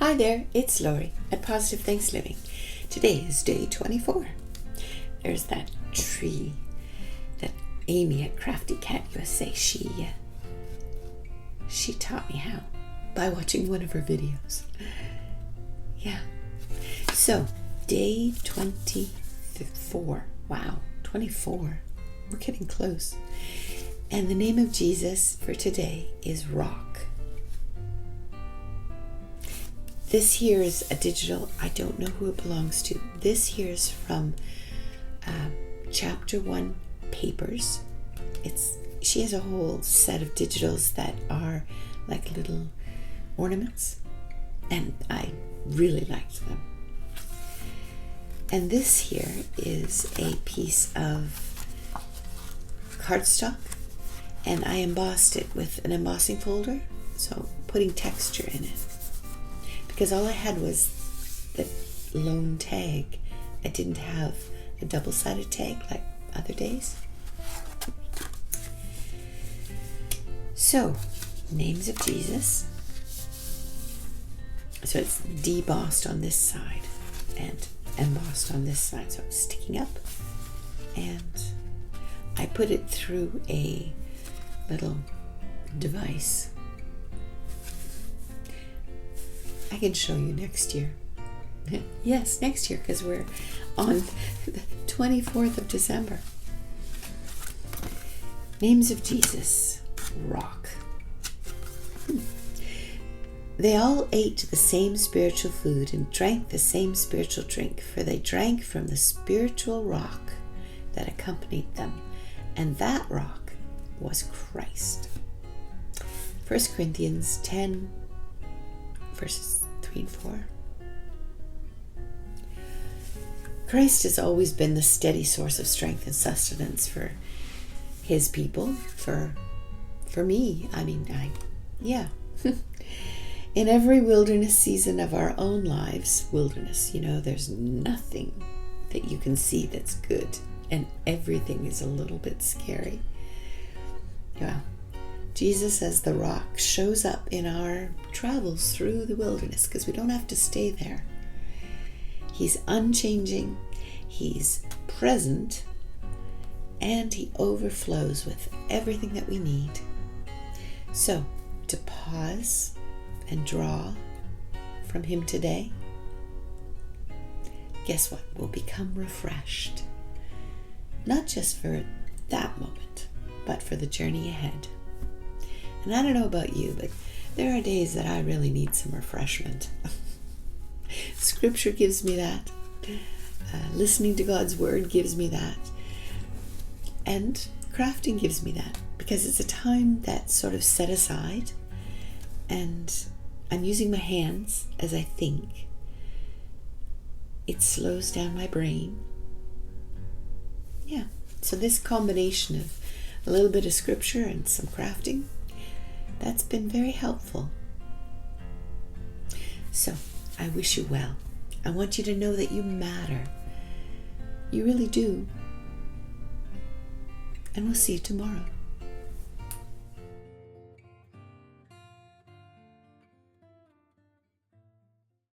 Hi there, it's Lori at Positive Thanks Living. Today is day 24. There's that tree that Amy at Crafty Cat USA, she taught me how by watching one of her videos. Yeah. So, day 24. Wow, 24. We're getting close. And the name of Jesus for today is Rock. This here is a digital, I don't know who it belongs to. This here is from Chapter 1 Papers. She has a whole set of digitals that are like little ornaments, and I really liked them. And this here is a piece of cardstock, and I embossed it with an embossing folder, so putting texture in it. Because all I had was the lone tag. I didn't have a double-sided tag like other days. So, names of Jesus. So it's debossed on this side and embossed on this side. So it's sticking up. And I put it through a little device. I can show you next year. Yes, next year, because we're on the 24th of December. Names of Jesus. Rock. They all ate the same spiritual food and drank the same spiritual drink, for they drank from the spiritual rock that accompanied them, and that rock was Christ. 1 Corinthians 10, verses 3 and 4. Christ has always been the steady source of strength and sustenance for his people, for me. In every wilderness season of our own lives, there's nothing that you can see that's good, and everything is a little bit scary. Well, Jesus as the rock shows up in our travels through the wilderness, because we don't have to stay there. He's unchanging, he's present, and he overflows with everything that we need. So, to pause and draw from him today, guess what? We'll become refreshed. Not just for that moment, but for the journey ahead. And I don't know about you, but there are days that I really need some refreshment. Scripture gives me that. Listening to God's Word gives me that. And crafting gives me that. Because it's a time that's sort of set aside. And I'm using my hands as I think. It slows down my brain. Yeah. So this combination of a little bit of scripture and some crafting, that's been very helpful. So, I wish you well. I want you to know that you matter. You really do. And we'll see you tomorrow.